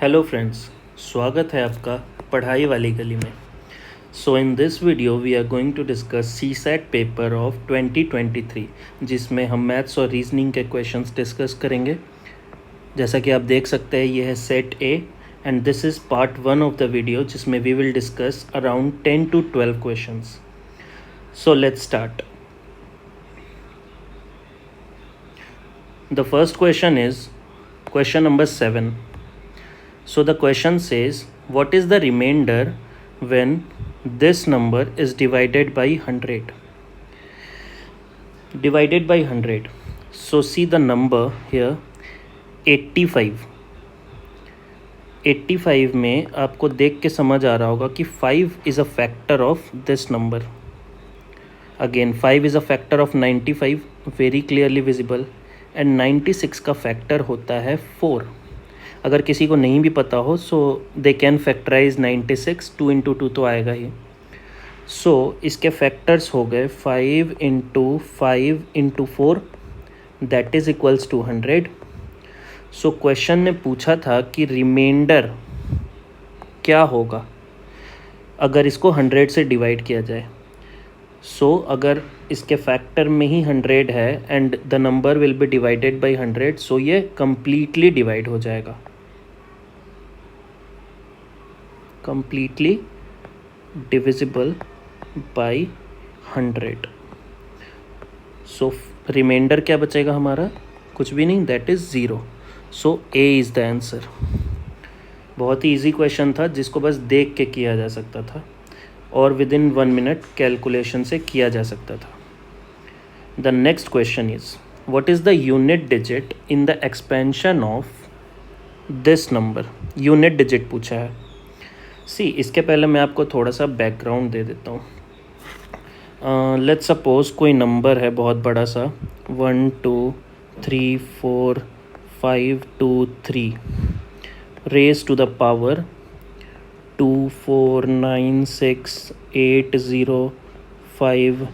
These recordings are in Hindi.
हेलो फ्रेंड्स, स्वागत है आपका पढ़ाई वाली गली में। So in this video we are going to discuss CSAT paper of 2023, जिसमें हम मैथ्स और रीजनिंग के क्वेश्चंस डिस्कस करेंगे। जैसा कि आप देख सकते हैं, ये है set A and this is part 1 of the video, जिसमें we will discuss around 10 to 12 questions. So let's start. The first question is question number 7. So the question says, what is the remainder when this number is divided by 100? Divided by 100. So see the number here, 85. 85 में आपको देख के समझ आ रहा होगा कि 5 is a factor of this number. Again 5 is a factor of 95, very clearly visible. And 96 का फैक्टर होता है 4। अगर किसी को नहीं भी पता हो सो दे कैन फैक्टराइज 96, 2 into 2 तो आएगा ही। सो इसके फैक्टर्स हो गए 5 into 5 into 4 that is equals to 100। So question ने पूछा था कि रिमाइंडर क्या होगा अगर इसको 100 से डिवाइड किया जाए। सो अगर इसके फैक्टर में ही 100 है and the number will be divided by 100, so ये कंप्लीटली डिवाइड हो जाएगा, completely divisible by 100। So remainder क्या बचेगा हमारा? कुछ भी नहीं, that is 0। So A is the answer. बहुत ही ईजी क्वेश्चन था जिसको बस देख के किया जा सकता था और विद इन 1 मिनट कैलकुलेशन से किया जा सकता था। The next question is, what is the unit digit in the expansion of this number? Unit digit पूछा है। सी इसके पहले मैं आपको थोड़ा सा बैकग्राउंड दे देता हूँ। लेट्स सपोज कोई नंबर है बहुत बड़ा सा, 1 2 3 4 5 2 3 raise to the power 2 4 9 6 8 0 5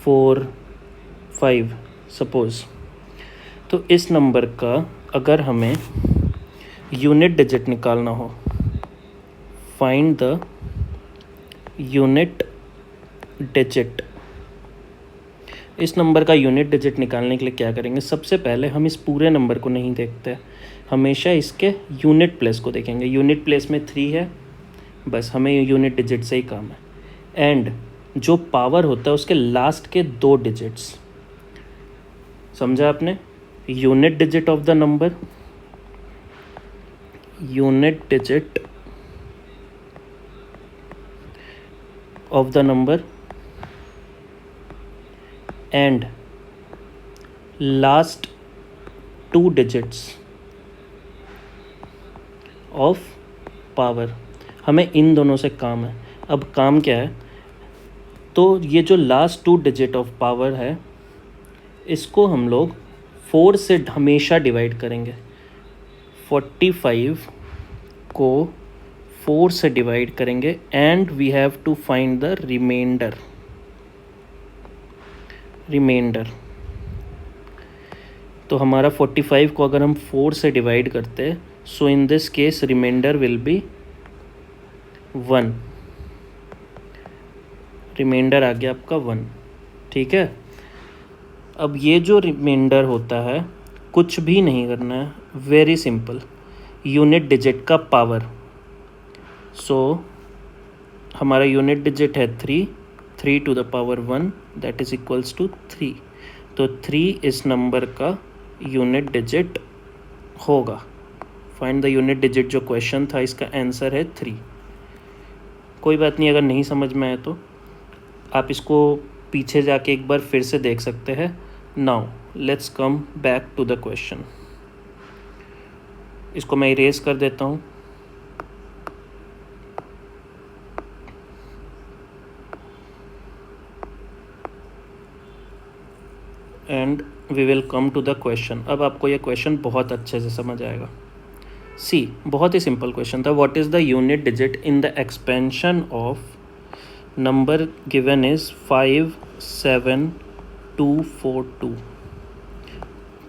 4 5 suppose. तो इस नंबर का अगर हमें यूनिट डिजिट निकालना हो, फाइंड द यूनिट डिजिट। इस नंबर का यूनिट डिजिट निकालने के लिए क्या करेंगे? सबसे पहले हम इस पूरे नंबर को नहीं देखते, हमेशा इसके यूनिट प्लेस को देखेंगे। यूनिट प्लेस में 3 है, बस हमें यूनिट डिजिट से ही काम है। एंड जो पावर होता है उसके लास्ट के 2 डिजिट्स, समझा आपने? Unit digit of the number, unit digit of the number and last 2 digits of power. हमें इन दोनों से काम है। अब काम क्या है? तो ये जो लास्ट 2 डिजिट ऑफ पावर है इसको हम लोग 4 से हमेशा डिवाइड करेंगे। 45 को 4 से डिवाइड करेंगे and we have to find the remainder. तो हमारा 45 को अगर हम 4 से डिवाइड करते हैं, so in this case remainder will be 1। Remainder आ गया आपका 1, ठीक है। अब ये जो रिमाइंडर होता है कुछ भी नहीं करना है, वेरी सिंपल, यूनिट डिजिट का पावर। सो हमारा यूनिट डिजिट है 3 to the power 1 that is equals to 3। तो 3 इस नंबर का यूनिट डिजिट होगा। फाइंड द यूनिट डिजिट जो क्वेश्चन था, इसका आंसर है 3। कोई बात नहीं, अगर नहीं समझ में आए तो आप इसको पीछे जाके एक बार फिर से देख सकते हैं। Now let's come back to the question. इसको मैं इरेज कर देता हूँ। And we will come to the question. अब आपको यह क्वेश्चन बहुत अच्छे से समझ आएगा। सी बहुत ही सिंपल क्वेश्चन था, what is the unit digit in the expansion of number given is 5 7 2 4 2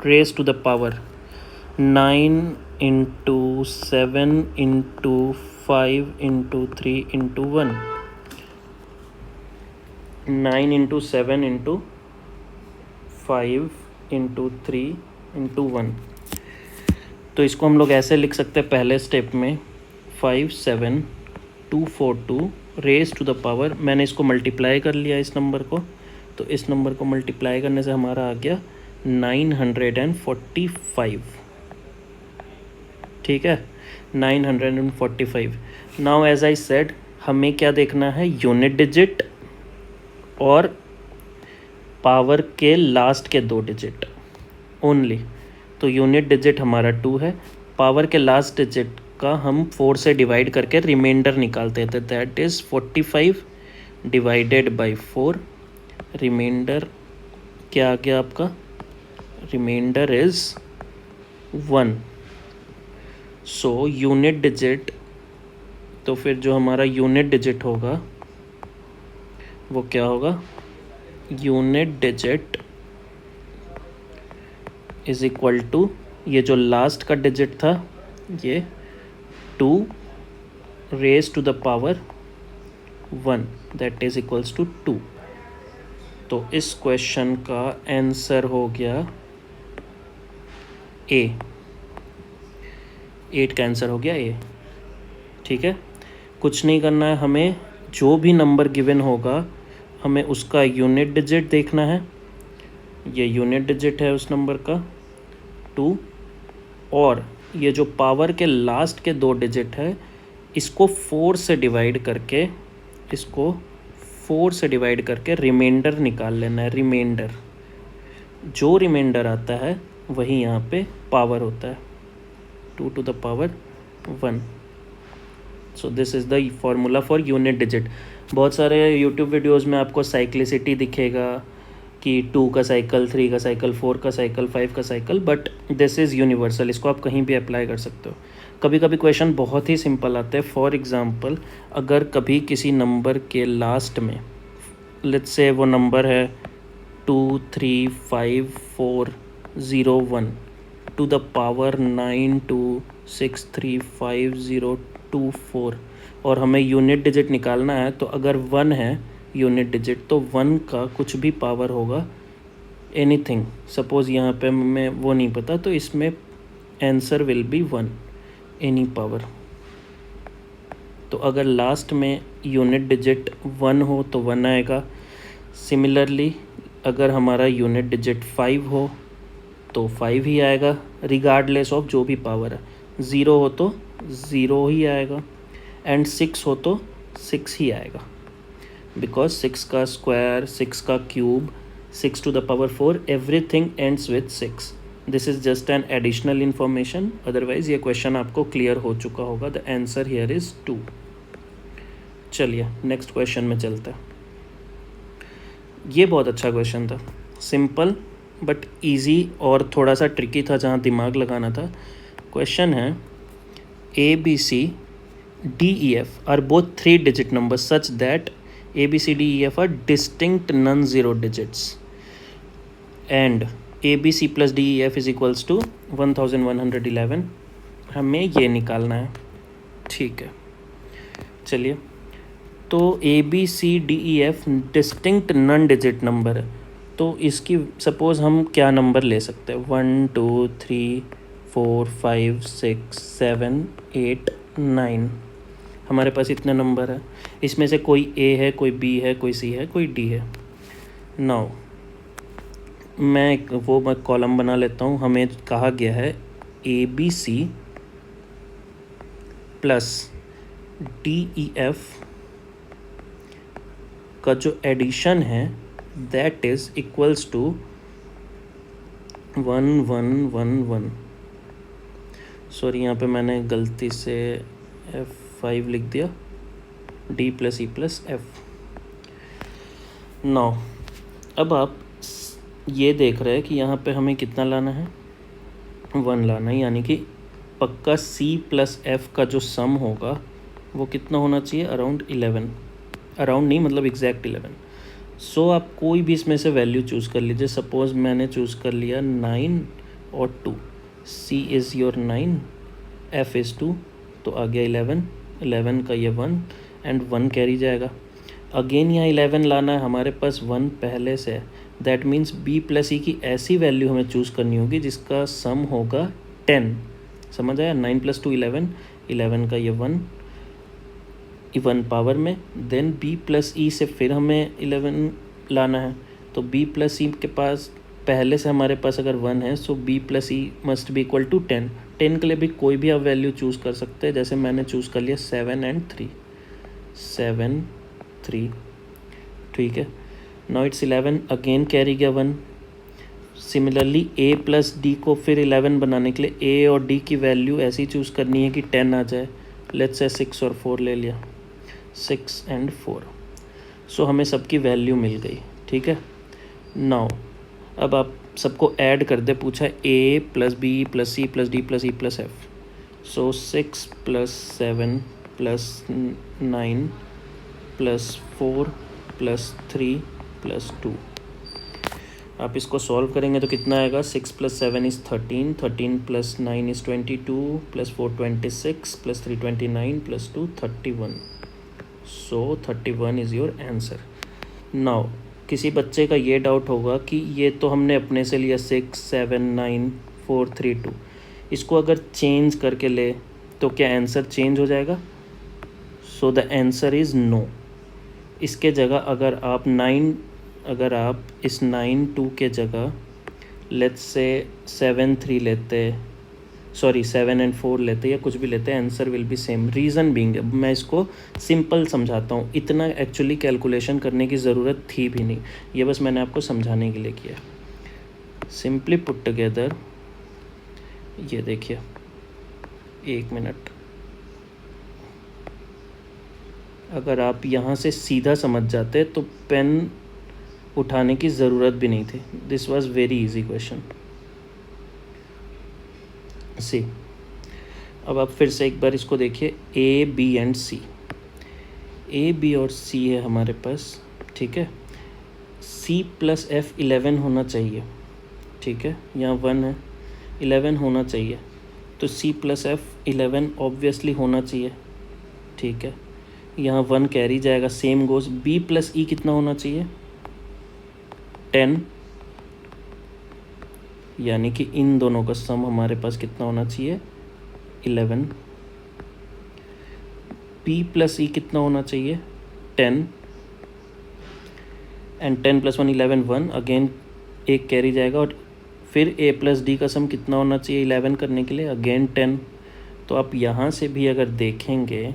raise to the power 9 into 7 into 5 into 3 into 1, 9 into 7 into 5 into 3 into 1। तो इसको हम लोग ऐसे लिख सकते हैं पहले स्टेप में 57242 रेज टू द पावर, मैंने इसको मल्टीप्लाई कर लिया इस नंबर को, तो इस नंबर को मल्टीप्लाई करने से हमारा आ गया 945। ठीक है, 945। नाउ एज आई सेड, हमें क्या देखना है, यूनिट डिजिट और पावर के लास्ट के 2 डिजिट ओनली। तो यूनिट डिजिट हमारा 2 है, पावर के लास्ट डिजिट का हम 4 से डिवाइड करके रिमाइंडर निकालते थे, that is 45 divided by 4। Remainder क्या आ गया आपका, remainder is 1। So unit digit, तो फिर जो हमारा यूनिट डिजिट होगा वो क्या होगा, unit digit is equal to, ये जो लास्ट का डिजिट था ये 2 raise to the power 1, that is equals to 2। तो इस क्वेश्चन का आंसर हो गया ए, 8 का आंसर हो गया ए। ठीक है, कुछ नहीं करना है हमें, जो भी नंबर गिवन होगा हमें उसका यूनिट डिजिट देखना है। ये यूनिट डिजिट है उस नंबर का 2, और ये जो पावर के लास्ट के 2 डिजिट है इसको 4 से डिवाइड करके, इसको 4 से डिवाइड करके रिमाइंडर निकाल लेना है। रिमाइंडर, जो रिमाइंडर आता है वही यहाँ पे पावर होता है, 2 to the power 1। So this is the formula for unit digit. बहुत सारे यूट्यूब वीडियोस में आपको साइक्लिसिटी दिखेगा कि 2 का साइकिल, 3 का साइकिल, 4 का साइकिल, 5 का cycle, but this is universal, इसको आप कहीं भी अप्लाई कर सकते हो। कभी कभी क्वेश्चन बहुत ही सिंपल आते हैं। फॉर एग्ज़ाम्पल, अगर कभी किसी नंबर के लास्ट में, लेट्स से वो नंबर है 235401 टू द पावर 92635024, और हमें यूनिट डिजिट निकालना है, तो अगर 1 है यूनिट डिजिट तो 1 का कुछ भी पावर होगा, एनीथिंग। सपोज़ यहाँ पे मैं वो नहीं पता, तो इसमें answer will be 1, any power. तो अगर लास्ट में यूनिट डिजिट 1 हो तो 1 आएगा। सिमिलरली अगर हमारा यूनिट डिजिट 5 हो तो 5 ही आएगा, रिगार्डलेस ऑफ जो भी पावर है। 0 हो तो 0 ही आएगा, एंड 6 हो तो 6 ही आएगा, बिकॉज 6 का स्क्वायर, 6 का cube, 6 to the power 4, everything ends with 6। This is just an additional information, otherwise ये क्वेश्चन आपको क्लियर हो चुका होगा। The answer here is 2। चलिए नेक्स्ट क्वेश्चन में चलते हैं। ये बहुत अच्छा क्वेश्चन था, सिंपल बट इजी और थोड़ा सा ट्रिकी था जहाँ दिमाग लगाना था। क्वेश्चन है ABC DEF are both 3 digit numbers such that ABCDEF are distinct non-zero digits and ABC plus DEF is equals to 1111। हमें ये निकालना है। ठीक है, चलिए, तो ABCDEF distinct non digit number है, तो इसकी सपोज़ हम क्या नंबर ले सकते हैं, 1 2 3 4 5 6 7 8 9, हमारे पास इतने नंबर है। इसमें से कोई A है, कोई B है, कोई C है, कोई D है। नाउ मैं कॉलम बना लेता हूँ। हमें कहा गया है ABC प्लस DEF का जो एडिशन है that is equals to 1111। Sorry, यहाँ पे मैंने गलती से F5 लिख दिया, D plus E plus F। Now अब आप ये देख रहे हैं कि यहाँ पे हमें कितना लाना है, 1 लाना है, यानी कि पक्का C प्लस F का जो सम होगा वो कितना होना चाहिए, अराउंड 11, अराउंड नहीं मतलब एग्जैक्ट 11। सो आप कोई भी इसमें से वैल्यू चूज़ कर लीजिए। सपोज़ मैंने चूज़ कर लिया 9 और 2। C is your 9 f is 2, तो आ गया 11, 11 का ये 1 एंड 1 कैरी जाएगा। अगेन यहाँ 11 लाना है, हमारे पास 1 पहले से है, दैट मीन्स b प्लस ई की ऐसी वैल्यू हमें चूज़ करनी होगी जिसका सम होगा 10। समझ आया? 9 + 2 11, 11 का ये 1 पावर में, देन b प्लस ई से फिर हमें 11 लाना है, तो b प्लस ई के पास पहले से हमारे पास अगर 1 है, so b plus E must be equal to 10। 10 के लिए भी कोई भी आप वैल्यू चूज़ कर सकते हैं, जैसे मैंने चूज़ कर लिया 7 and 3, 7 3, ठीक है। नाउ इट्स 11, अगेन कैरी गया 1। सिमिलरली a प्लस डी को फिर 11 बनाने के लिए a और d की वैल्यू ऐसी चूज़ करनी है कि 10 आ जाए। लेट्स से 6 और 4 ले लिया, 6 and 4, सो हमें सबकी वैल्यू मिल गई, ठीक है। नाउ अब आप सबको ऐड कर दे, पूछा a plus b plus c plus d plus e plus f, सो 6 + 7 + 9 + 4 + 3 + 2। आप इसको सॉल्व करेंगे तो कितना आएगा? 6 + 7 is 13, 13 + 9 is 22, + 4 26, + 3 29, + 2 31, so 31 is your answer. Now किसी बच्चे का ये डाउट होगा कि ये तो हमने अपने से लिया 6 7 9 4 3 2, इसको अगर चेंज करके ले तो क्या आंसर चेंज हो जाएगा? So the answer is no. इसके जगह अगर आप इस 9 2 के जगह लेट्स से 7 3 लेते, सॉरी 7 and 4 लेते, या कुछ भी लेते, answer will B same. Reason being, मैं इसको सिंपल समझाता हूँ, इतना एक्चुअली कैलकुलेशन करने की ज़रूरत थी भी नहीं, ये बस मैंने आपको समझाने के लिए किया। सिंपली पुट टुगेदर, ये देखिए, 1 मिनट, अगर आप यहाँ से सीधा समझ जाते तो पेन उठाने की ज़रूरत भी नहीं थी। This was very easy question. C, अब आप फिर से एक बार इसको देखिए, A B and C, A B और सी है हमारे पास, ठीक है। सी प्लस एफ 11 होना चाहिए, ठीक है, यहाँ 1 है, 11 होना चाहिए, तो सी प्लस एफ 11 ऑब्वियसली होना चाहिए, ठीक है। यहाँ 1 कैरी जाएगा, सेम गोज़, बी प्लस ई कितना होना चाहिए? 10, यानी कि इन दोनों का सम हमारे पास कितना होना चाहिए? 11। p प्लस ई कितना होना चाहिए? 10, एंड 10 + 1 11, 1, अगेन एक कैरी जाएगा, और फिर a प्लस डी का सम कितना होना चाहिए 11 करने के लिए? अगेन 10। तो आप यहाँ से भी अगर देखेंगे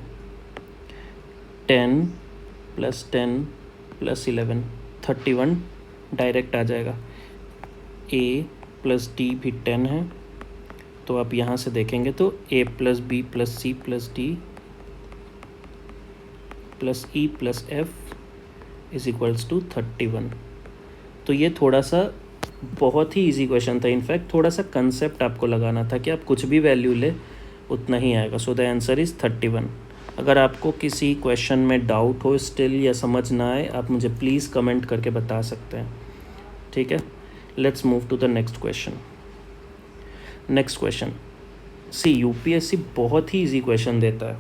10 + 10 + 11 31 डायरेक्ट आ जाएगा। a प्लस डी भी 10 है, तो आप यहाँ से देखेंगे तो a plus B plus C plus D plus E plus F is equals to 31। तो ये थोड़ा सा बहुत ही इजी क्वेश्चन था, इनफैक्ट थोड़ा सा कंसेप्ट आपको लगाना था कि आप कुछ भी वैल्यू ले उतना ही आएगा। सो द आंसर इज़ 31। अगर आपको किसी क्वेश्चन में डाउट हो स्टिल या समझ ना आए, आप मुझे प्लीज़ कमेंट करके बता सकते हैं, ठीक है। Let's move to the next question. Next question, see UPSC बहुत ही इजी क्वेश्चन देता है,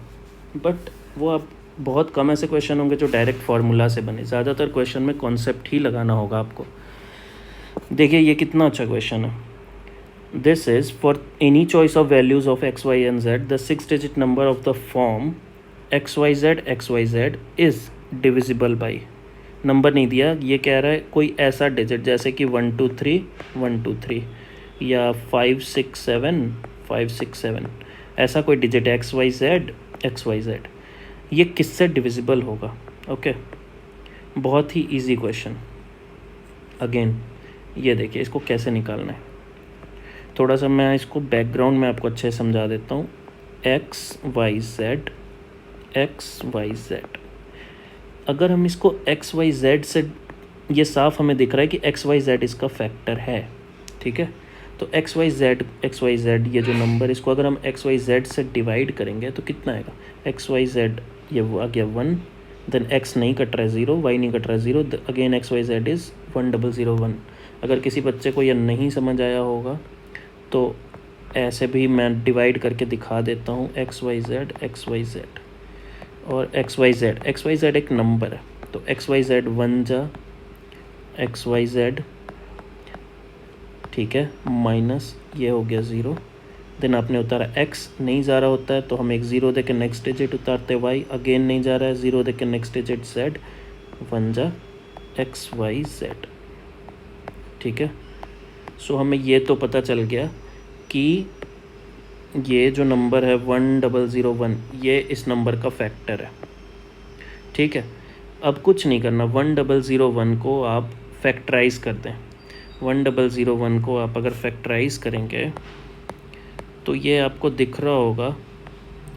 बट वो आप बहुत कम ऐसे क्वेश्चन होंगे जो डायरेक्ट फार्मूला से बने, ज़्यादातर क्वेश्चन में कॉन्सेप्ट ही लगाना होगा आपको। देखिए ये कितना अच्छा क्वेश्चन है। This is for any choice of values of X Y and Z the 6 digit number of the form XYZ is divisible by, नंबर नहीं दिया, ये कह रहा है कोई ऐसा डिजिट जैसे कि 1 2 3 1 2 3 या 5 6 7 5 6 7, ऐसा कोई डिजिट XYZ, ये किससे डिविजिबल होगा? ओके, बहुत ही इजी क्वेश्चन। अगेन ये देखिए इसको कैसे निकालना है, थोड़ा सा मैं इसको बैकग्राउंड में आपको अच्छे से समझा देता हूँ। XYZ, अगर हम इसको XYZ से, ये साफ हमें दिख रहा है कि XYZ इसका फैक्टर है, ठीक है। तो XYZ ये जो नंबर, इसको अगर हम XYZ से डिवाइड करेंगे तो कितना आएगा? XYZ ये वो आ गया 1, देन X नहीं कट रहा है 0, Y नहीं कट रहा है 0, अगेन XYZ इज़ 1001। अगर किसी बच्चे को यह नहीं समझ आया होगा तो ऐसे भी मैं डिवाइड करके दिखा देता हूँ, एक्स वाई जेड और एक्स वाई जेड एक नंबर है, तो एक्स वाई जेड 1 जा एक्स वाई जेड, ठीक है, माइनस ये हो गया 0। देन आपने उतारा x, नहीं जा रहा होता है तो हम एक 0 दे के नेक्स्ट डिजिट उतारते, y अगेन नहीं जा रहा है, 0 दे के नेक्स्ट डिजिट z, 1 जा एक्स वाई जेड, ठीक है। सो हमें ये तो पता चल गया कि ये जो नंबर है 1001 ये इस नंबर का फैक्टर है, ठीक है। अब कुछ नहीं करना, 1001 को आप फैक्टराइज कर दें। 1001 को आप अगर फैक्टराइज करेंगे तो ये आपको दिख रहा होगा,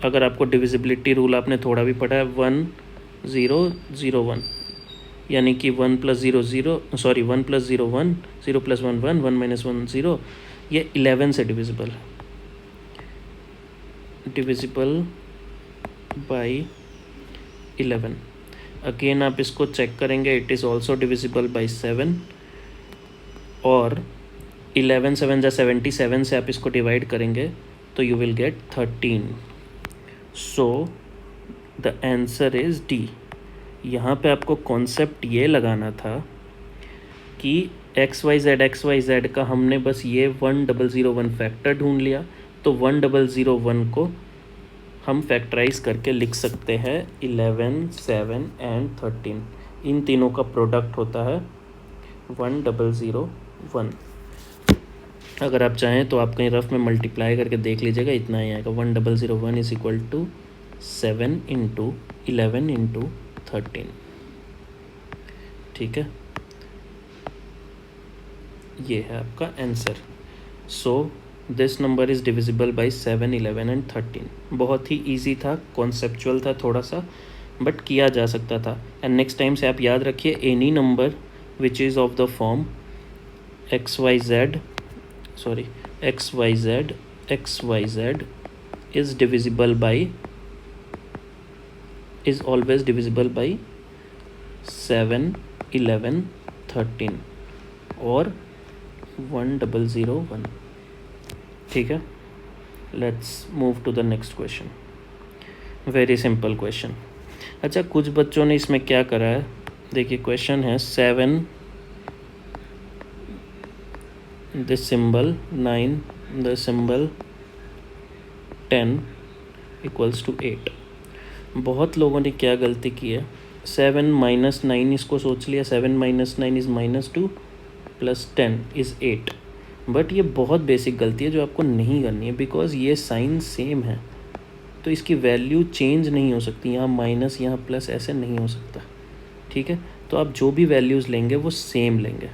अगर आपको डिविजिबिलिटी रूल आपने थोड़ा भी पढ़ा है, 1001 यानी कि 1 + 0 0, सॉरी 1 + 0 1, 0 + 1 1, 1 - 1 0, ये 11 से डिविजिबल है, डिविजिबल बाई 11। अगेन आप इसको चेक करेंगे, it is also divisible by 7, और 11 7 जा 77 से आप इसको डिवाइड करेंगे तो you will gate 13। So the answer is D. यहाँ पे आपको कॉन्सेप्ट ये लगाना था कि एक्स वाई जेड का हमने बस ये 1001 फैक्टर ढूंढ लिया, तो 1001 को हम फैक्टराइज करके लिख सकते हैं 11 7 एंड 13, इन तीनों का प्रोडक्ट होता है 1001। अगर आप चाहें तो आप कहीं रफ में मल्टीप्लाई करके देख लीजिएगा, इतना ही आएगा, 1001 इज इक्वल टू 7 × 11 × 13, ठीक है। ये है आपका answer. So this number is divisible by 7 11 and 13। बहुत ही ईजी था, कॉन्सेप्चुअल था थोड़ा सा, बट किया जा सकता था। एंड नेक्स्ट टाइम से आप याद रखिए, any number which is of the form X Y Z is divisible by, is always divisible by 7 11 13 और 1001, ठीक है। Let's move to the next question, very simple question. अच्छा, कुछ बच्चों ने इसमें क्या करा है, देखिए क्वेश्चन है 7 this symbol 9, the symbol 10 equals to 8। बहुत लोगों ने क्या गलती की है, 7 - 9 इसको सोच लिया, 7 - 9 इज़ -2 + 10 इज़ 8। बट ये बहुत बेसिक गलती है जो आपको नहीं करनी है, बिकॉज ये साइन सेम है, तो इसकी वैल्यू चेंज नहीं हो सकती, यहाँ माइनस यहाँ प्लस ऐसे नहीं हो सकता, ठीक है। तो आप जो भी वैल्यूज़ लेंगे वो सेम लेंगे।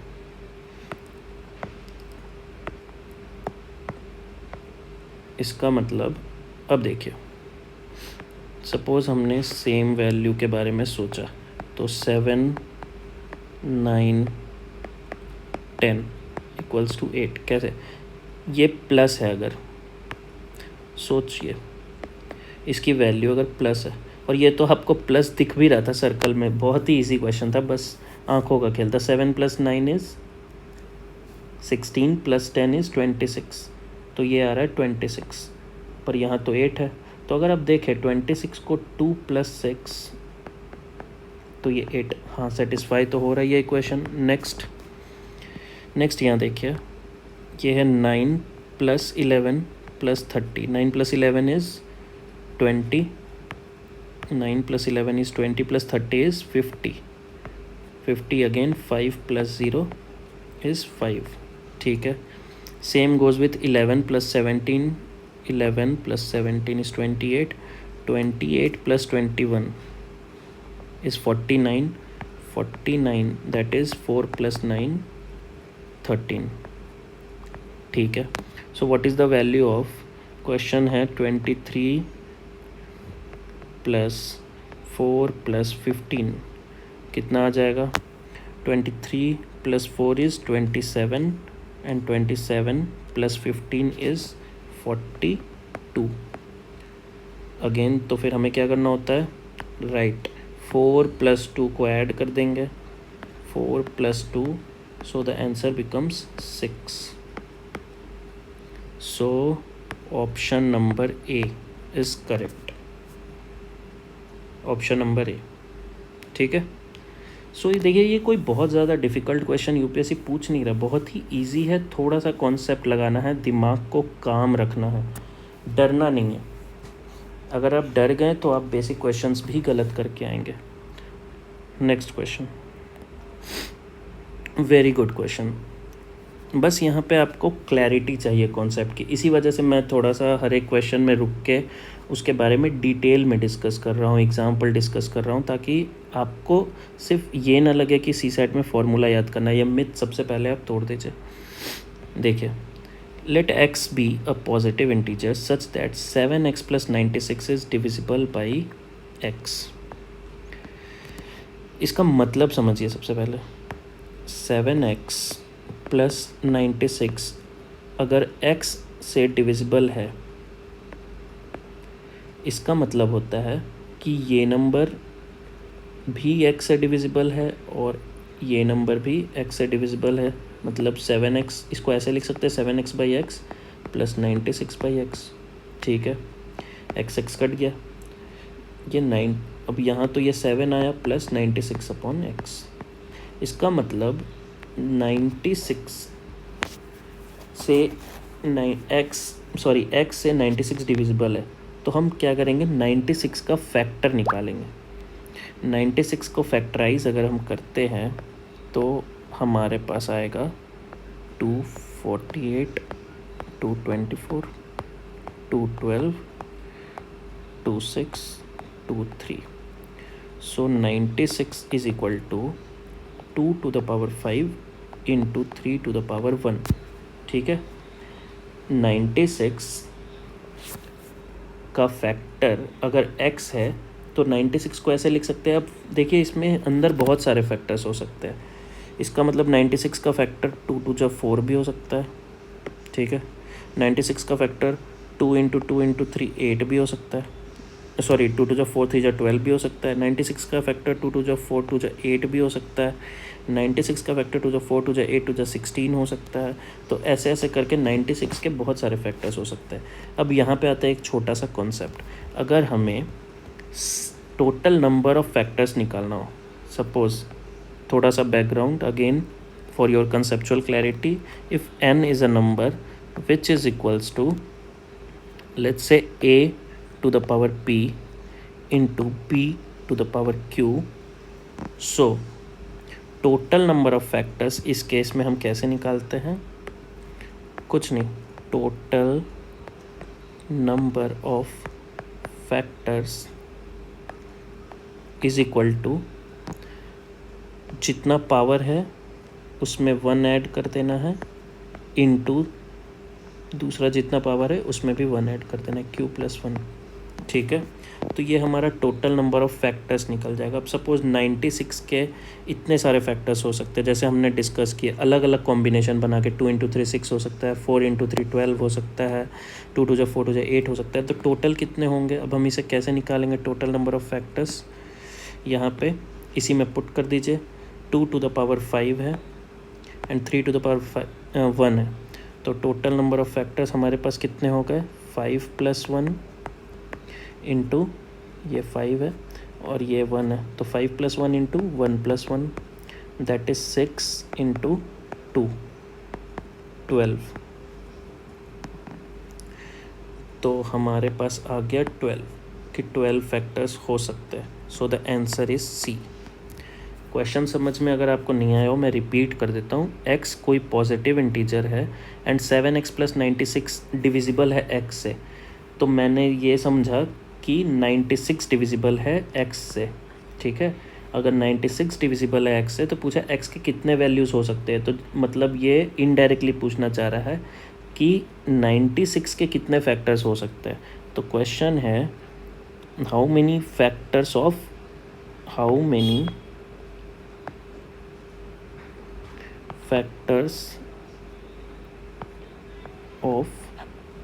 इसका मतलब, अब देखिए, सपोज़ हमने सेम वैल्यू के बारे में सोचा, तो 7 9 10 इक्वल्स टू 8, कैसे, ये प्लस है, अगर सोचिए इसकी वैल्यू अगर प्लस है, और ये तो आपको प्लस दिख भी रहा था सर्कल में, बहुत ही इजी क्वेश्चन था, बस आंखों का खेल था। 7 + 9 इज़ 16 + 10 इज़ 26, तो ये आ रहा है 26, पर यहाँ तो 8 है, तो अगर आप देखें 26 को 2 + 6 तो ये 8, हाँ सेटिस्फाई तो हो रहा है ये इक्वेशन। नेक्स्ट यहाँ देखिए, ये है 9 + 11 + 30, 9 + 11 is 20, 9 + 11 is 20 + 30 is 50 again, 5 + 0 is 5, ठीक है। Same goes with 11 + 17, 11 + 17 is 28, 28 + 21 is 49, 49 that is 4 + 9 13, ठीक है। So what is the value of, question है 23 + 4 + 15 कितना आ जाएगा, 23 + 4 is 27 and 27 + 15 is 42। अगेन तो फिर हमें क्या करना होता है, राइट, 4 + 2 को ऐड कर देंगे, 4 + 2, सो the answer becomes 6। So option number A is correct, option number A. ठीक है, सो ये देखिए, ये कोई बहुत ज़्यादा डिफ़िकल्ट क्वेश्चन यूपीएससी पूछ नहीं रहा, बहुत ही इजी है। थोड़ा सा कॉन्सेप्ट लगाना है, दिमाग को काम रखना है, डरना नहीं है। अगर आप डर गए तो आप बेसिक क्वेश्चंस भी गलत करके आएंगे। Next question, very good question. बस यहाँ पे आपको क्लैरिटी चाहिए कॉन्सेप्ट की, इसी वजह से मैं थोड़ा सा हर एक क्वेश्चन में रुक के उसके बारे में डिटेल में डिस्कस कर रहा हूँ, एग्जाम्पल डिस्कस कर रहा हूँ, ताकि आपको सिर्फ ये ना लगे कि सी सेट में फॉर्मूला याद करना है। ये मिथ सबसे पहले आप तोड़ दीजिए। देखिए, let x be a positive integer such that 7x plus 96 is divisible by x। इसका मतलब समझिए सबसे पहले, 7x प्लस 96 अगर x से डिविजिबल है, इसका मतलब होता है कि ये नंबर भी x से डिविजिबल है और ये नंबर भी x से डिविजिबल है। मतलब 7x, इसको ऐसे लिख सकते हैं 7x by x plus 96 by x. ठीक है, x कट गया, ये 9, अब यहाँ तो ये 7 आया प्लस 96 अपॉन एक्स। इसका मतलब 96 से x से 96 डिविजिबल है, तो हम क्या करेंगे, 96 का फैक्टर निकालेंगे। 96 को फैक्टराइज अगर हम करते हैं तो हमारे पास आएगा 248, 224, 212, 26, 23। So 96 is equal to 2 to the power 5 into 3 to the power 1। ठीक है, 96 का फैक्टर अगर x है तो 96 को ऐसे लिख सकते हैं। अब देखिए, इसमें अंदर बहुत सारे फैक्टर्स हो सकते हैं। इसका मतलब 96 का फैक्टर 2 to the 4 भी हो सकता है। ठीक है, 96 का फैक्टर 2 into 2 into 3 8 भी हो सकता है। 2 to the 4 3 12 भी हो सकता है। 96 का फैक्टर 2 to the 4 2 8 भी हो सकता है। 96 का फैक्टर 2 to the 4 2 8 2 16 हो सकता है। तो ऐसे ऐसे करके 96 के बहुत सारे फैक्टर्स हो सकते हैं। अब यहाँ पे आता है एक छोटा सा कॉन्सेप्ट। अगर हमें टोटल नंबर ऑफ फैक्टर्स निकालना हो, सपोज, थोड़ा सा background again for your conceptual clarity, if n is a number which is equals to let's say a to the power p into p to the power q, so total number of factors इस केस में हम कैसे निकालते हैं, कुछ नहीं, total number of factors is equal to जितना पावर है उसमें 1 ऐड कर देना है, इनटू दूसरा जितना पावर है उसमें भी 1 ऐड कर देना है, q प्लस 1। ठीक है, तो ये हमारा टोटल नंबर ऑफ फैक्टर्स निकल जाएगा। अब सपोज 96 के इतने सारे फैक्टर्स हो सकते हैं, जैसे हमने डिस्कस किए, अलग अलग कॉम्बिनेशन बना के 2 into 3 6 हो सकता है, 4 into 3 12 हो सकता है, 2 to the 4 to the 8 हो सकता है। तो टोटल कितने होंगे, अब हम इसे कैसे निकालेंगे, टोटल नंबर ऑफ फैक्टर्स यहाँ पे इसी में पुट कर दीजिए। 2 to the power 5 है एंड 3 to the power 1 है, तो टोटल नंबर ऑफ फैक्टर्स हमारे पास कितने हो गए, 5 + 1 इंटू ये 5 है और ये 1 है, तो 5 + 1 इंटू 1 + 1 दैट इज 6 इंटू 2 12। तो हमारे पास आ गया 12 कि 12 फैक्टर्स हो सकते हैं। So the answer is C. Question समझ में अगर आपको नहीं आया हो, मैं रिपीट कर देता हूँ। x कोई पॉजिटिव इंटीजर है एंड 7x + 96 डिविजिबल है x से, तो मैंने ये समझा कि 96 डिविजिबल है x से। ठीक है, अगर 96 डिविजिबल है x से तो पूछा x के कितने वैल्यूज़ हो सकते हैं, तो मतलब ये इनडायरेक्टली पूछना चाह रहा है कि 96 के कितने फैक्टर्स हो सकते हैं। तो क्वेश्चन है how many factors of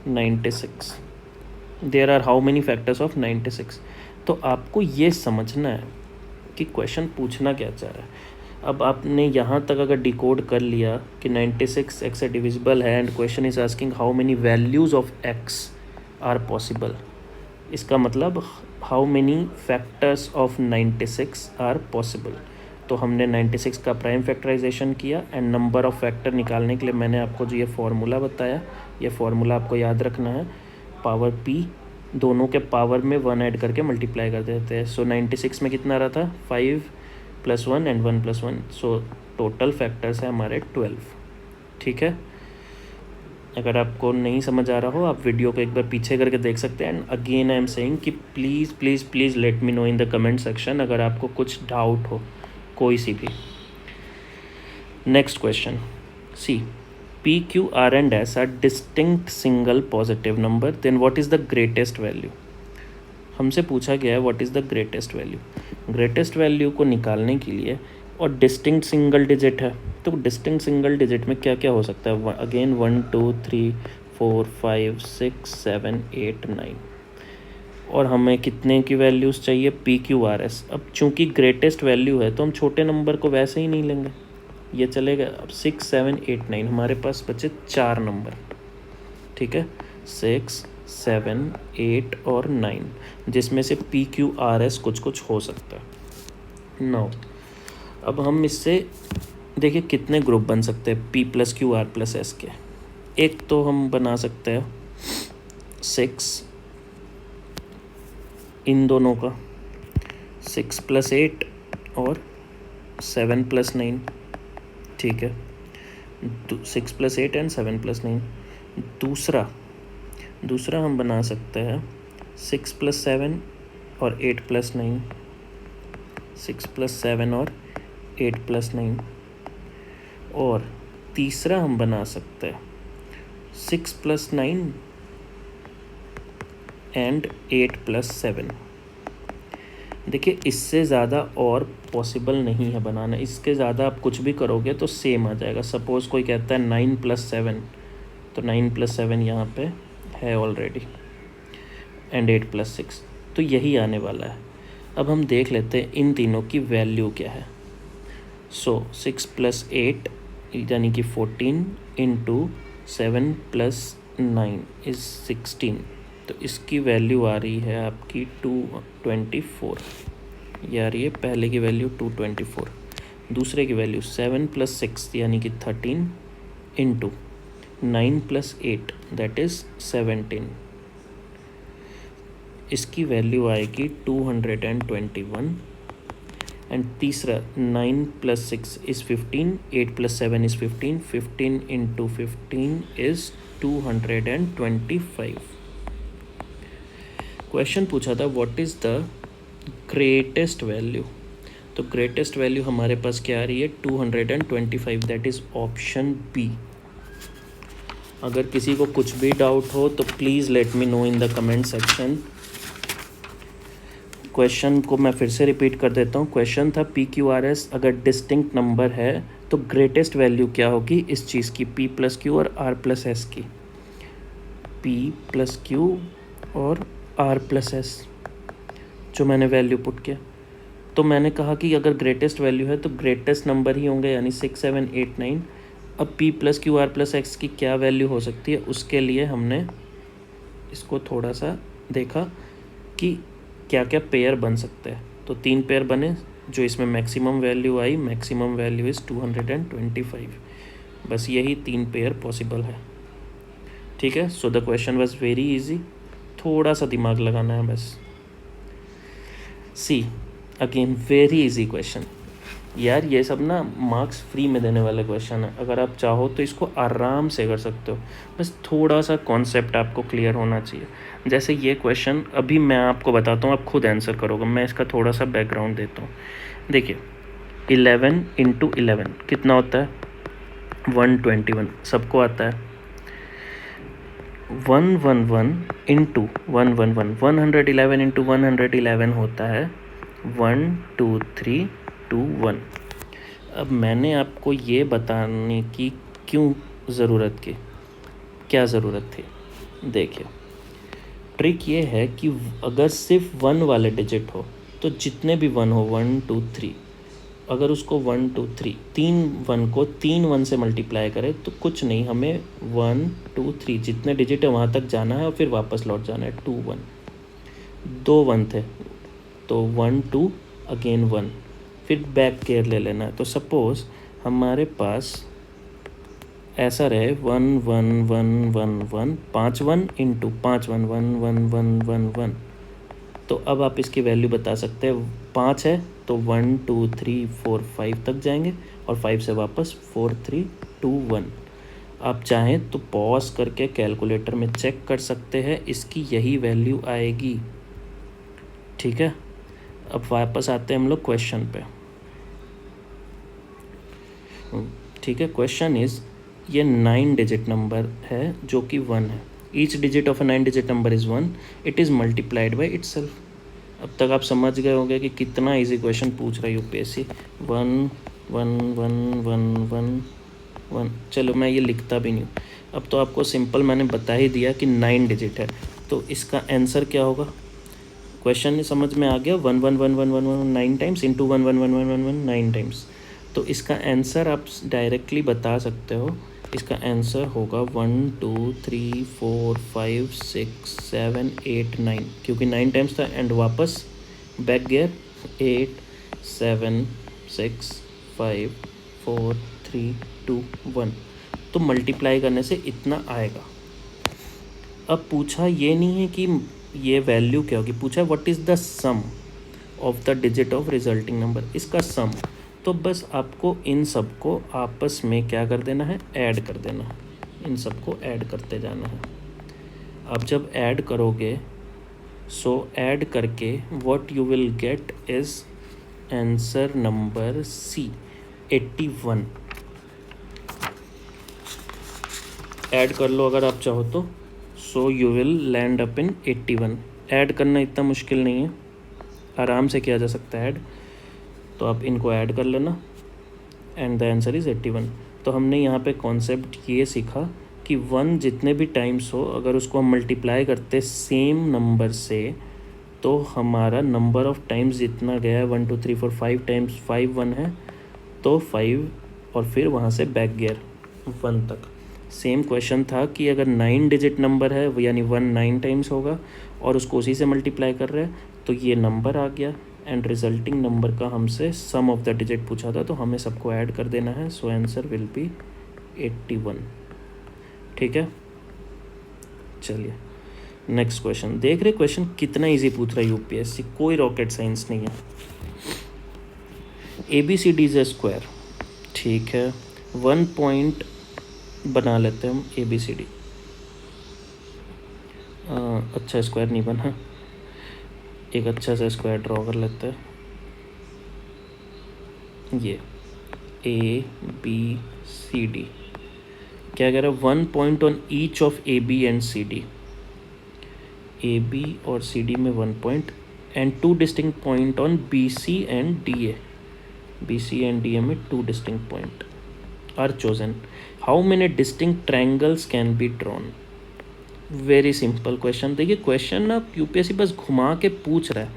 96, there are how many factors of 96। तो आपको ये समझना है कि क्वेश्चन पूछना क्या चाह रहा है। अब आपने यहाँ तक अगर डिकोड कर लिया कि 96 x से डिविजिबल है and question is asking how many values of x are possible, इसका मतलब how many factors of 96 are possible. तो हमने 96 का प्राइम फैक्टराइजेशन किया एंड नंबर ऑफ़ फैक्टर निकालने के लिए मैंने आपको जो ये फार्मूला बताया, ये फार्मूला आपको याद रखना है। पावर p दोनों के पावर में 1 ऐड करके मल्टीप्लाई कर देते हैं। सो 96 में कितना रहा था 5 + 1 एंड 1 + 1, सो टोटल फैक्टर्स है हमारे 12। ठीक है, अगर आपको नहीं समझ आ रहा हो आप वीडियो को एक बार पीछे करके देख सकते हैं। And again I am saying कि please please please let me know in the comment section अगर आपको कुछ डाउट हो कोई सी भी। Next question, C P, Q, R and S are distinct single positive number, then what is the greatest value? हमसे पूछा गया है what is the greatest value. Greatest value को निकालने के लिए, और डिस्टिंक्ट सिंगल डिजिट है, तो डिस्टिंक्ट सिंगल डिजिट में क्या क्या हो सकता है, अगेन 1 2 3 4 5 6 7 8 9, और हमें कितने की वैल्यूज़ चाहिए P, Q, R, S। अब चूँकि ग्रेटेस्ट वैल्यू है तो हम छोटे नंबर को वैसे ही नहीं लेंगे, ये चलेगा। अब 6 7 8 9 हमारे पास बचे 4 नंबर। ठीक है, 6 7 8 और 9, जिसमें से P, Q, R, S कुछ कुछ हो सकता है। नो, अब हम इससे देखिए कितने ग्रुप बन सकते हैं P + Q R + S के। एक तो हम बना सकते हैं 6 इन दोनों का, 6 + 8 और 7 + 9। ठीक है, 6 + 8 एंड 7 + 9। दूसरा हम बना सकते हैं 6 + 7 और 8 + 9, 6 + 7 और 8 + 9। और तीसरा हम बना सकते हैं 6 + 9 एंड 8 + 7। देखिए इससे ज़्यादा और पॉसिबल नहीं है बनाना, इसके ज़्यादा आप कुछ भी करोगे तो सेम आ जाएगा। सपोज़ कोई कहता है 9 + 7, तो 9 + 7 यहाँ पे है ऑलरेडी, एंड 8 + 6, तो यही आने वाला है। अब हम देख लेते हैं इन तीनों की वैल्यू क्या है। सो 6 + 8 यानी कि 14 × 7 + 9 इज़ 16, तो इसकी वैल्यू आ रही है आपकी 224। ये आ रही है पहले की वैल्यू 224, दूसरे की वैल्यू 7 + 6 यानी कि 13 × 9 + 8 दैट इज़ 17, इसकी वैल्यू आएगी 221। एंड तीसरा 9 + 6 इज़ 15, 8 + 7 इज़ 15, 15 × 15 इज़ 225। क्वेश्चन पूछा था what is the greatest value, तो ग्रेटेस्ट वैल्यू हमारे पास क्या आ रही है 225, दैट इज़ ऑप्शन बी। अगर किसी को कुछ भी डाउट हो तो please let me know in the comment section. Question को मैं फिर से रिपीट कर देता हूँ। क्वेश्चन था P, Q, R, S अगर डिस्टिंक्ट नंबर है तो ग्रेटेस्ट वैल्यू क्या होगी इस चीज़ की, P + Q और R + S की। P + Q और R + S जो मैंने वैल्यू पुट किया, तो मैंने कहा कि अगर ग्रेटेस्ट वैल्यू है तो ग्रेटेस्ट नंबर ही होंगे, यानी 6 7 8 9। अब P + Q R + S की क्या वैल्यू हो सकती है, उसके लिए हमने इसको थोड़ा सा देखा कि क्या क्या पेयर बन सकते हैं। तो 3 पेयर बने, जो इसमें maximum value I, maximum value is 225। बस यही 3 पेयर पॉसिबल है। ठीक है, so the question was very easy, थोड़ा सा दिमाग लगाना है बस। सी अगेन वेरी इजी क्वेश्चन यार, ये सब ना मार्क्स फ्री में देने वाले क्वेश्चन है। अगर आप चाहो तो इसको आराम से कर सकते हो, बस थोड़ा सा कॉन्सेप्ट आपको क्लियर होना चाहिए। जैसे ये क्वेश्चन अभी मैं आपको बताता हूँ, आप खुद आंसर करोगे, मैं इसका थोड़ा सा बैकग्राउंड देता हूँ। देखिए 11 × 11 कितना होता है 121, सबको आता है। 111 × 111 111 × 111 होता है 1 2 3 2 1। अब मैंने आपको ये बताने की क्यों ज़रूरत की, क्या ज़रूरत थी, देखिए ट्रिक ये है कि अगर सिर्फ 1 वाले डिजिट हो तो जितने भी 1 हो 1 2 3 अगर उसको 1 2 3 तीन 1 को 3 1 से मल्टीप्लाई करें तो कुछ नहीं, हमें 1 2 3 जितने डिजिट है वहाँ तक जाना है और फिर वापस लौट जाना है। 2 1, 2 1 थे तो 1 2 अगेन 1, फिर बैक केयर ले लेना है। तो सपोज़ हमारे पास ऐसा रहे 1 1 1 1 1 5 1 इंटू 5 1 1 1 1 1 1। तो अब आप इसकी वैल्यू बता सकते हैं, 5 है तो 1 2 3 4 5 तक जाएंगे और 5 से वापस 4 3 2 1। आप चाहें तो पॉज करके कैलकुलेटर में चेक कर सकते हैं, इसकी यही वैल्यू आएगी। ठीक है, अब वापस आते हैं हम लोग क्वेश्चन पे। ठीक है, क्वेश्चन इज़ ये 9 डिजिट नंबर है जो कि 1 है। Each digit of a 9 digit number is 1, it is multiplied by itself. अब तक आप समझ गए होंगे कि कितना इजी क्वेश्चन पूछ रहा है यूपीएससी। 1 1 1 1 1 1। चलो मैं ये लिखता भी नहीं हूँ, अब तो आपको सिंपल मैंने बता ही दिया कि 9 डिजिट है। तो इसका आंसर क्या होगा, क्वेश्चन समझ में आ गया। 1 1 1 1 1 1 9 टाइम्स इंटू 1 1 1 1 1 1 9 टाइम्स। तो इसका आंसर आप डायरेक्टली बता सकते हो, इसका आंसर होगा 1 2 3 4 5 6 7 8 9, क्योंकि 9 टाइम्स था एंड वापस बैक गियर 8 7 6 5 4 3 2 1। तो मल्टीप्लाई करने से इतना आएगा। अब पूछा ये नहीं है कि ये वैल्यू क्या होगी, पूछा what is the sum of the digit of resulting number, इसका सम। तो बस आपको इन सब को आपस में क्या कर देना है, ऐड कर देना है। इन सब को ऐड करते जाना है। अब जब ऐड करोगे सो ऐड करके what you will get is answer number C 81। Add कर लो अगर आप चाहो तो, so you will land up in 81। Add करना इतना मुश्किल नहीं है, आराम से किया जा सकता है ऐड। तो आप इनको ऐड कर लेना एंड द आंसर इज़ 81। तो हमने यहाँ पे कॉन्सेप्ट ये सीखा कि 1 जितने भी टाइम्स हो अगर उसको हम मल्टीप्लाई करते सेम नंबर से तो हमारा नंबर ऑफ टाइम्स जितना गया है 1 2 3 4 5 टाइम्स 5 1 है तो 5 और फिर वहाँ से बैक गियर 1 तक। सेम क्वेश्चन था कि अगर 9 डिजिट नंबर है यानी 1 9 टाइम्स होगा और उसको उसी से मल्टीप्लाई कर रहे हैं तो ये नंबर आ गया एंड रिजल्टिंग नंबर का हमसे सम ऑफ द डिजिट पूछा था तो हमें सबको ऐड कर देना है। So answer will B 81। ठीक है, चलिए नेक्स्ट क्वेश्चन देख रहे। क्वेश्चन कितना इजी पूछ रहा है यूपीएससी, कोई रॉकेट साइंस नहीं है। ABCD इज ए स्क्वायर, ठीक है, 1 पॉइंट बना लेते हैं हम ABCD। अच्छा स्क्वायर नहीं बना, एक अच्छा सा स्क्वायर ड्रॉ कर लेते हैं। ये ABCD क्या कह रहा है, 1 point on each of AB and CD। AB और CD में 1 point and 2 distinct point on BC and DA। BC and DA में 2 distinct point are chosen. How many distinct triangles can be drawn. Very simple question. देखिए क्वेश्चन ना यूपीएससी बस घुमा के पूछ रहा है,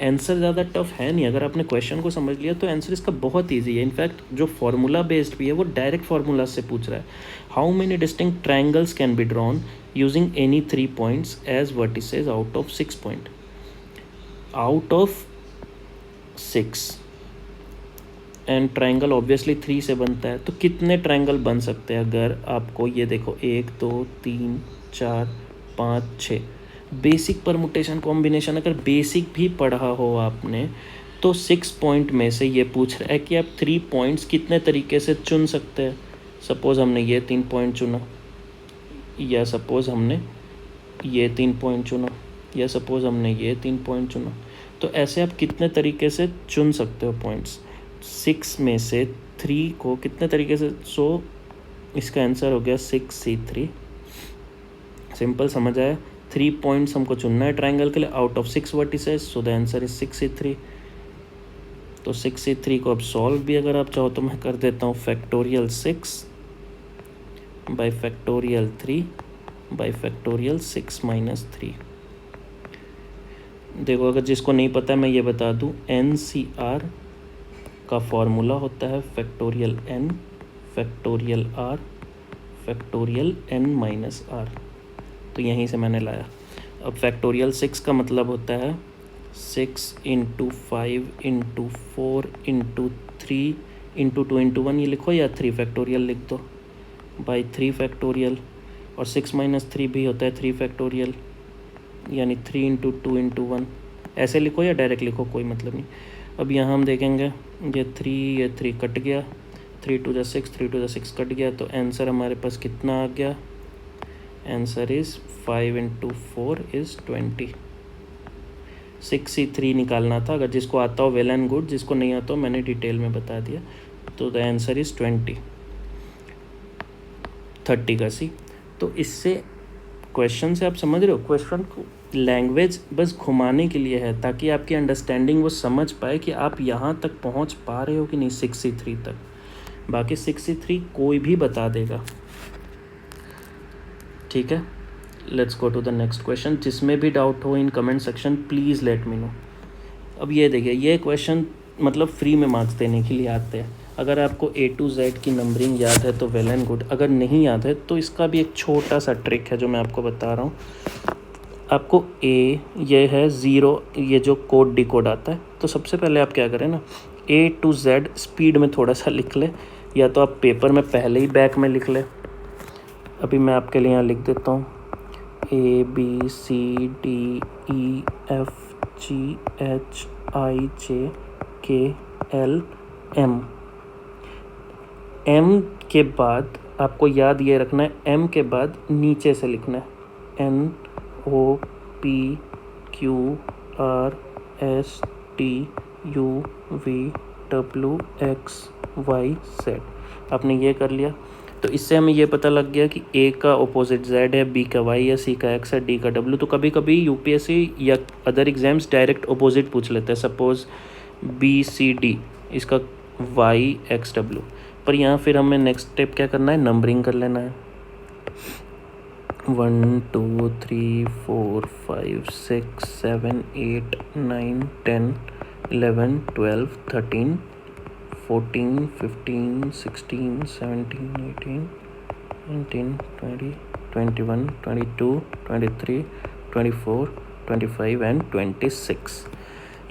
आंसर ज़्यादा टफ है नहीं। अगर आपने क्वेश्चन को समझ लिया तो आंसर इसका बहुत इजी है। इनफैक्ट जो फार्मूला बेस्ड भी है वो डायरेक्ट फार्मूला से पूछ रहा है। How many distinct triangles can be drawn using any 3 points as vertices out of 6 point. Out of 6 and triangle obviously 3 से बनता है, तो कितने ट्रायंगल बन सकते हैं। अगर आपको ये देखो 1 2 3 4 5 6 बेसिक परमुटेशन कॉम्बिनेशन अगर बेसिक भी पढ़ा हो आपने तो 6 पॉइंट में से ये पूछ रहा है कि आप 3 पॉइंट्स कितने तरीके से चुन सकते हैं। सपोज़ हमने ये 3 पॉइंट चुना, या सपोज़ हमने ये 3 पॉइंट चुना, या सपोज़ हमने ये 3 पॉइंट चुना। तो ऐसे आप कितने तरीके से चुन सकते हो पॉइंट्स। 6 में से 3 को कितने तरीके से, सो इसका आंसर हो गया 6C3। सिंपल समझ आया। 3 पॉइंट्स हमको चुनना है ट्रायंगल के लिए out of 6 vertices, so the answer is 6C3। तो 6C3 को अब सॉल्व भी अगर आप चाहो तो मैं कर देता हूँ। Factorial 6 by factorial 3 by factorial 6 minus 3। देखो अगर जिसको नहीं पता है मैं ये बता दूँ, NCR का फॉर्मूला होता है factorial n factorial r factorial n minus r। तो यहीं से मैंने लाया। अब फैक्टोरियल 6 का मतलब होता है 6 into 5 into 4 into 3 into 2 into 1, ये लिखो, या 3 फैक्टोरियल लिख दो, बाई 3 फैक्टोरियल। और 6 माइनस 3 भी होता है 3 फैक्टोरियल, यानी 3 इंटू 2 इंटू 1। ऐसे लिखो या डायरेक्ट लिखो, कोई मतलब नहीं। अब यहाँ हम देखेंगे ये 3 कट गया, 3 टू द 6 3 टू द 6 कट गया, तो आंसर हमारे पास कितना आ गया? Answer is 5 into 4 is 20। 63 निकालना था। अगर जिसको आता हो वेल एंड गुड, जिसको नहीं आता हो मैंने डिटेल में बता दिया। तो द आंसर इज़ 20, 30 का सी। तो इससे क्वेश्चन से आप समझ रहे हो, क्वेश्चन को लैंग्वेज बस घुमाने के लिए है, ताकि आपकी अंडरस्टैंडिंग वो समझ पाए कि आप यहाँ तक पहुँच पा रहे हो कि नहीं 63 तक। बाकी 63 कोई भी बता देगा, ठीक है। Let's go to the next question. जिसमें भी डाउट हो in comment section please let me know. अब ये देखिए, ये क्वेश्चन मतलब फ्री में मार्क्स देने के लिए आते हैं। अगर आपको A to Z की नंबरिंग याद है तो वेल एंड गुड, अगर नहीं याद है तो इसका भी एक छोटा सा ट्रिक है जो मैं आपको बता रहा हूँ। आपको ये है 0, ये जो कोड डिकोड आता है, तो सबसे पहले आप क्या करें ना, A to Z स्पीड में थोड़ा सा लिख ले, या तो आप पेपर में पहले ही बैक में लिख ले। अभी मैं आपके लिए यहाँ लिख देता हूँ ABCDEFGHIJKLM। M के बाद आपको याद ये रखना है, M के बाद नीचे से लिखना है NOPQRSTUVWXYZ। आपने ये कर लिया, तो इससे हमें ये पता लग गया कि A का अपोजिट Z है, B का Y है, C का X है, D का W। तो कभी कभी UPSC या अदर एग्जाम्स डायरेक्ट अपोजिट पूछ लेते हैं, सपोज BCD, इसका YXW। पर यहाँ फिर हमें नेक्स्ट स्टेप क्या करना है, नंबरिंग कर लेना है। 1 2 3 4 5 6 7 8 9 10 11 12 13 14 15 16 17 18 19 20 21 22 23 24 25 एंड 26।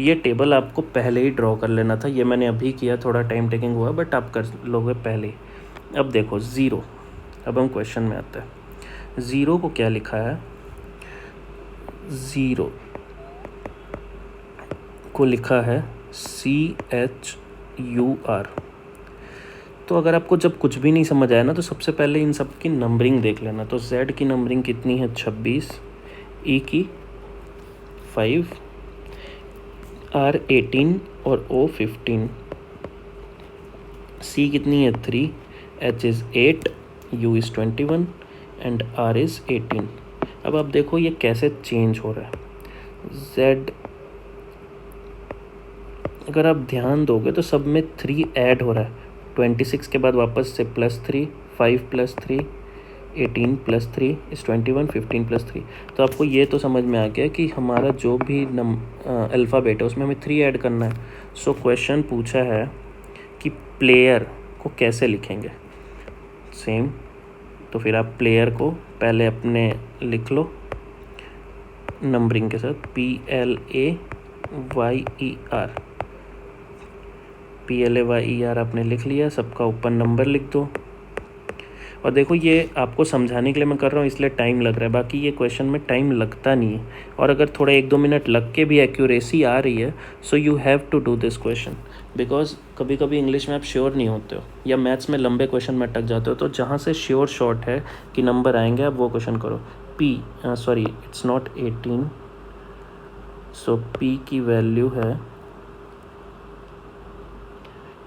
ये टेबल आपको पहले ही ड्रॉ कर लेना था, ये मैंने अभी किया, थोड़ा टाइम टेकिंग हुआ, बट आप कर लोगे पहले ही। अब देखो 0, अब हम क्वेश्चन में आते हैं। 0 को क्या लिखा है, 0 को लिखा है CHUR। तो अगर आपको जब कुछ भी नहीं समझ आया ना, तो सबसे पहले इन सब की नंबरिंग देख लेना। तो Z की नंबरिंग कितनी है, 26, E की 5, R 18 और O 15, C कितनी है 3, H is 8, U is 21 and R is 18। अब आप देखो ये कैसे चेंज हो रहा है। Z अगर आप ध्यान दोगे तो सब में 3 ऐड हो रहा है। 26 के बाद वापस से +3, 5 + 3 18 + 3 इज़ 21, 15 + 3। तो आपको ये तो समझ में आ गया कि हमारा जो भी अल्फ़ाबेट है उसमें हमें 3 ऐड करना है। सो क्वेश्चन पूछा है कि प्लेयर को कैसे लिखेंगे, सेम। तो फिर आप प्लेयर को पहले अपने लिख लो नंबरिंग के साथ, PLAYER आपने लिख लिया, सबका ऊपर नंबर लिख दो। और देखो ये आपको समझाने के लिए मैं कर रहा हूँ, इसलिए टाइम लग रहा है, बाकी ये क्वेश्चन में टाइम लगता नहीं है। और अगर थोड़ा 1-2 मिनट लग के भी एक्यूरेसी आ रही है, so you have to do this question, because कभी कभी इंग्लिश में आप श्योर नहीं होते हो या मैथ्स में लंबे क्वेश्चन में अटक जाते हो, तो जहाँ से श्योर शॉर्ट है कि नंबर आएंगे आप वो क्वेश्चन करो। Sorry it's not 18, so P की वैल्यू है,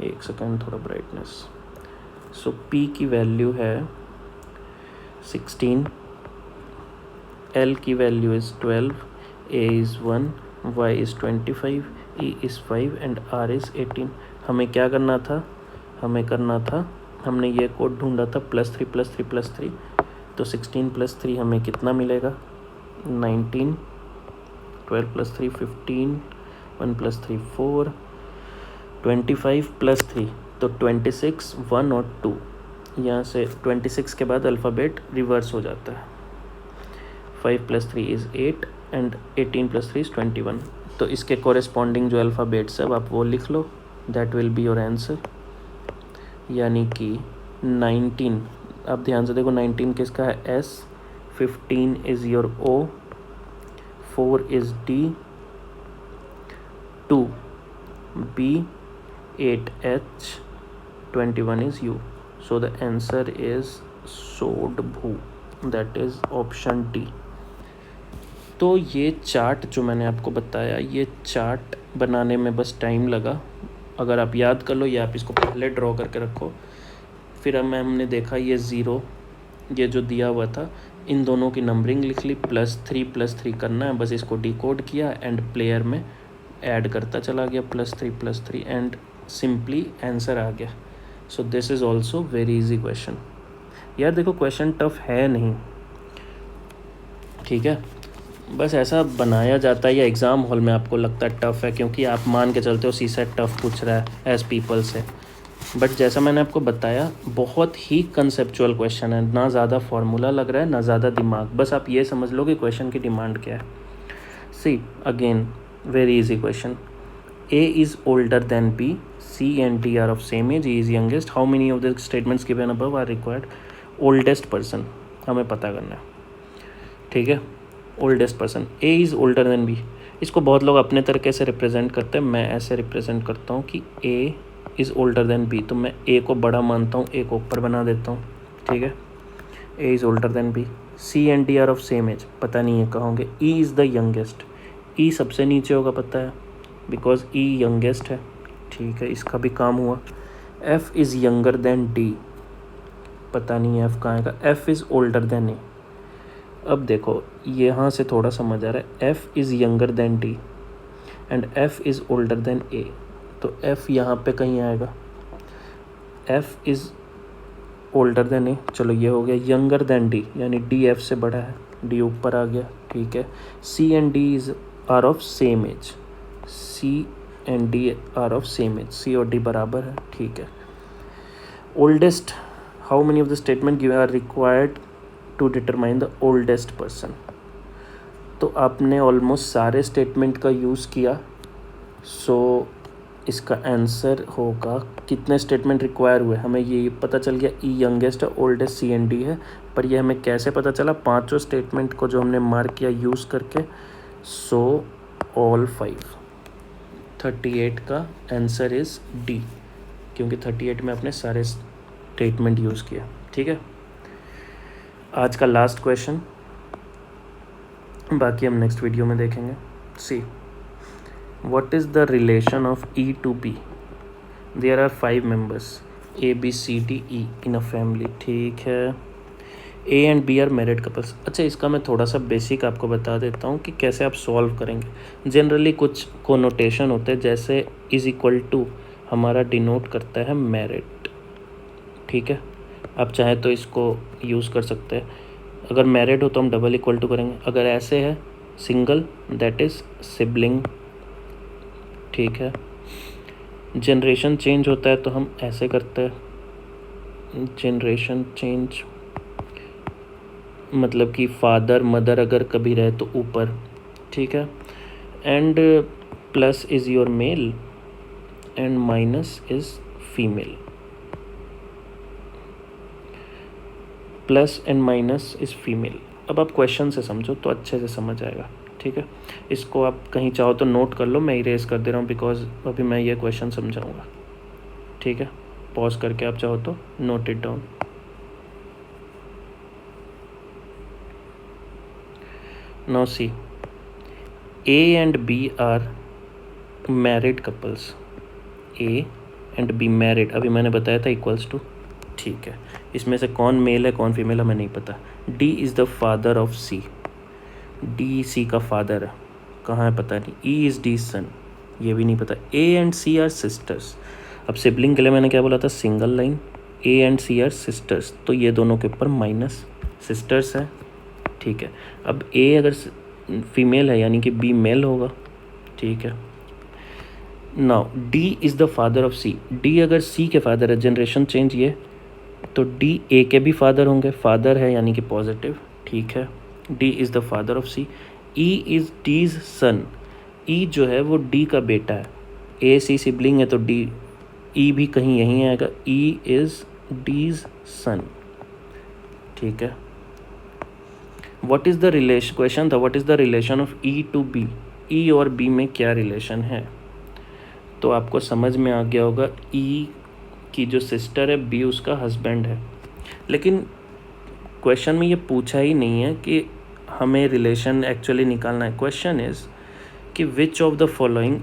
एक सेकेंड थोड़ा ब्राइटनेस। सो P की वैल्यू है 16, L की value is 12, A is 1, Y is 25, E is 5 and R is 18। हमें क्या करना था, हमने ये कोड ढूंढा था +3 +3 +3। तो 16 + 3 हमें कितना मिलेगा, 19, 12 + 3 15, 1 + 3 4, 25 + 3 तो 26, 1 और 2, यहाँ से 26 के बाद अल्फ़ाबेट रिवर्स हो जाता है। 5 + 3 इज़ 8 एंड 18 + 3 इज़ 21। तो इसके कॉरेस्पॉन्डिंग जो अल्फ़ाबेट्स है आप वो लिख लो, that will be your answer. यानी कि 19, अब ध्यान से देखो 19 किसका है, S, 15 is your O, 4 is D, 2 B, 8 H, 21 is U. So the answer is Sodbhu, that is option D. तो ये चार्ट जो मैंने आपको बताया, ये चार्ट बनाने में बस टाइम लगा। अगर आप याद कर लो या आप इसको पहले ड्रॉ करके रखो। फिर हमने देखा ये 0, ये जो दिया हुआ था, इन दोनों की नंबरिंग लिख ली, +3 करना है, बस इसको डिकोड किया एंड प्लेयर में ऐड करता चला गया, +3 एंड सिंपली आंसर आ गया। सो this is also very easy question. यार देखो क्वेश्चन टफ है नहीं, ठीक है, बस ऐसा बनाया जाता है या एग्ज़ाम हॉल में आपको लगता है टफ़ है क्योंकि आप मान के चलते हो सीसेट टफ़ पूछ रहा है एज पीपल से। बट जैसा मैंने आपको बताया बहुत ही कंसेप्चुअल क्वेश्चन है, ना ज़्यादा फार्मूला लग रहा है ना ज़्यादा दिमाग, बस आप ये समझ लो कि क्वेश्चन की डिमांड क्या है। C again very easy question, A is older than B, C and D are of same age, E is youngest, how many of the statements given above are required? Oldest person हमें पता करना है, ठीक है, oldest person, A is older than B। इसको बहुत लोग अपने तरीके से रिप्रेजेंट करते हैं, मैं ऐसे रिप्रेजेंट करता हूँ कि A is older than B, तो मैं A को बड़ा मानता हूँ, A को ऊपर बना देता हूँ, ठीक है, A is older than B, C and D are of same age, पता नहीं है कहाँ होंगे, E is the youngest, E सबसे नीचे होगा पता है बिकॉज E यंगेस्ट है, ठीक है, इसका भी काम हुआ। F is younger than D, पता नहीं है F कहाँ आएगा, F is older than A। अब देखो यहाँ से थोड़ा समझ आ रहा है, F is younger than D and F is older than A, तो F यहाँ पे कहीं आएगा, F is older than A, चलो ये हो गया, यंगर देन D यानी D F से बड़ा है, D ऊपर आ गया, ठीक है। C and D is are of same age, C and D are of same age, C और D बराबर है, ठीक है। Oldest, how many of the statement given are required to determine the oldest person, तो आपने ऑलमोस्ट सारे स्टेटमेंट का यूज़ किया, सो इसका आंसर होगा, कितने स्टेटमेंट रिक्वायर हुए हमें ये पता चल गया, E यंगेस्ट है, ओल्डेस्ट C एंड D है, पर ये हमें कैसे पता चला, पांचों स्टेटमेंट को जो हमने मार्क किया यूज़ करके, सो ऑल 5, 38 का आंसर इज़ D, क्योंकि 38 में अपने सारे स्टेटमेंट यूज़ किया, ठीक है। आज का लास्ट क्वेश्चन, बाकी हम नेक्स्ट वीडियो में देखेंगे। See what is the relation of E to B, there are 5 members A B C D E in a family, ठीक है। A and B are married couples. अच्छा इसका मैं थोड़ा सा बेसिक आपको बता देता हूँ कि कैसे आप सॉल्व करेंगे। जनरली कुछ कोनोटेशन होते हैं, जैसे इज़ इक्वल टू हमारा डिनोट करता है मैरिड, ठीक है, आप चाहें तो इसको यूज़ कर सकते हैं। अगर मैरिड हो तो हम डबल इक्वल टू करेंगे, अगर ऐसे है सिंगल दैट इज़ सिबलिंग, ठीक है। जनरेशन चेंज होता है तो हम ऐसे करते हैं, जनरेशन चेंज मतलब कि फादर मदर अगर कभी रहे तो ऊपर, ठीक है। And plus is your male and minus is female, plus and minus is female. अब आप क्वेश्चन से समझो तो अच्छे से समझ आएगा, ठीक है। इसको आप कहीं चाहो तो नोट कर लो, मैं इरेज कर दे रहा हूँ बिकॉज अभी मैं ये क्वेश्चन समझाऊंगा, ठीक है। पॉज करके आप चाहो तो note it down. Now see, A and B are married couples, A and B married, अभी मैंने बताया था इक्वल्स टू, ठीक है। इसमें से कौन मेल है कौन फीमेल हमें नहीं पता। D is the father of C, D C का फादर है, कहाँ है पता नहीं। E इज़ D सन, ये भी नहीं पता। A and C are sisters, अब सिबलिंग के लिए मैंने क्या बोला था, single line, A and C are sisters, तो ये दोनों के ऊपर माइनस, सिस्टर्स है, ठीक है। अब A अगर फीमेल है यानी कि B मेल होगा, ठीक है। Now D is the father of C, D अगर सी के फादर है, जनरेशन चेंज ये, तो डी ए के भी फादर होंगे, फादर है यानी कि पॉजिटिव, ठीक है। D is the father of C, E is D's son, E जो है वो डी का बेटा है, ए सी सिबलिंग है तो डी, ई भी कहीं यहीं आएगा, ई इज़ डीज सन, ठीक है। What is the relation, question था what is the relation of E to B, E और बी में क्या रिलेशन है, तो आपको समझ में आ गया होगा ई की जो सिस्टर है बी उसका हस्बैंड है। लेकिन क्वेश्चन में ये पूछा ही नहीं है कि हमें रिलेशन एक्चुअली निकालना है। क्वेश्चन इज़ कि which of the following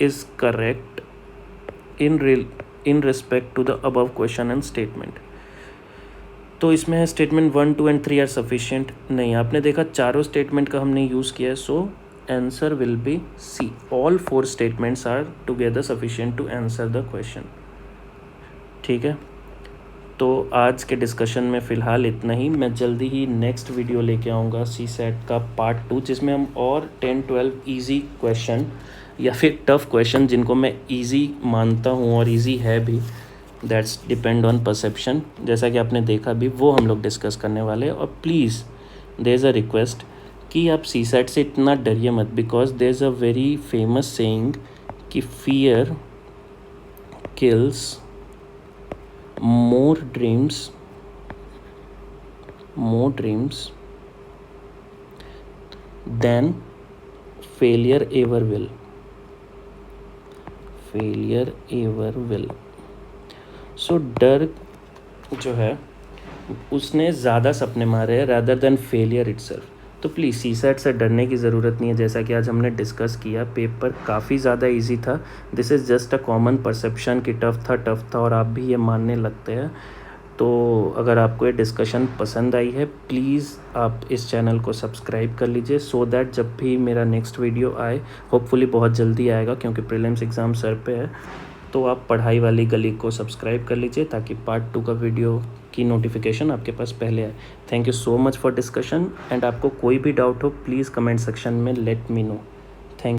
is correct in respect to the above question and statement. तो इसमें है स्टेटमेंट 1, 2 एंड 3 आर सफिशिएंट, नहीं, आपने देखा चारों स्टेटमेंट का हमने यूज़ किया है, so answer will be C, all 4 statements are together sufficient to answer the question, ठीक है। तो आज के डिस्कशन में फ़िलहाल इतना ही, मैं जल्दी ही नेक्स्ट वीडियो लेके आऊँगा सी सेट का पार्ट 2, जिसमें हम और 10-12 ईजी क्वेश्चन या फिर टफ़ क्वेश्चन जिनको मैं ईजी मानता हूँ और ईजी है भी, दैट्स डिपेंड ऑन परसेप्शन, जैसा कि आपने देखा भी, वो हम लोग डिस्कस करने वाले हैं। और please there is a request कि आप सी सेट से इतना डरिए मत, because there is a very famous saying कि fear kills more dreams than failure ever will, so डर जो है उसने ज़्यादा सपने मारे हैं rather than failure itself। तो प्लीज़ सी सेट से डरने की ज़रूरत नहीं है, जैसा कि आज हमने डिस्कस किया, पेपर काफ़ी ज़्यादा इजी था, this is just a common perception कि टफ़ था और आप भी ये मानने लगते हैं। तो अगर आपको ये डिस्कशन पसंद आई है, प्लीज़ आप इस चैनल को सब्सक्राइब कर लीजिए, सो दैट जब भी मेरा नेक्स्ट वीडियो आए, होपफुली बहुत जल्दी आएगा क्योंकि प्रीलिम्स एग्ज़ाम सर पे है, तो आप पढ़ाई वाली गली को सब्सक्राइब कर लीजिए ताकि पार्ट 2 का वीडियो की नोटिफिकेशन आपके पास पहले आए। Thank you so much for discussion, and आपको कोई भी डाउट हो प्लीज़ कमेंट सेक्शन में लेट मी नो।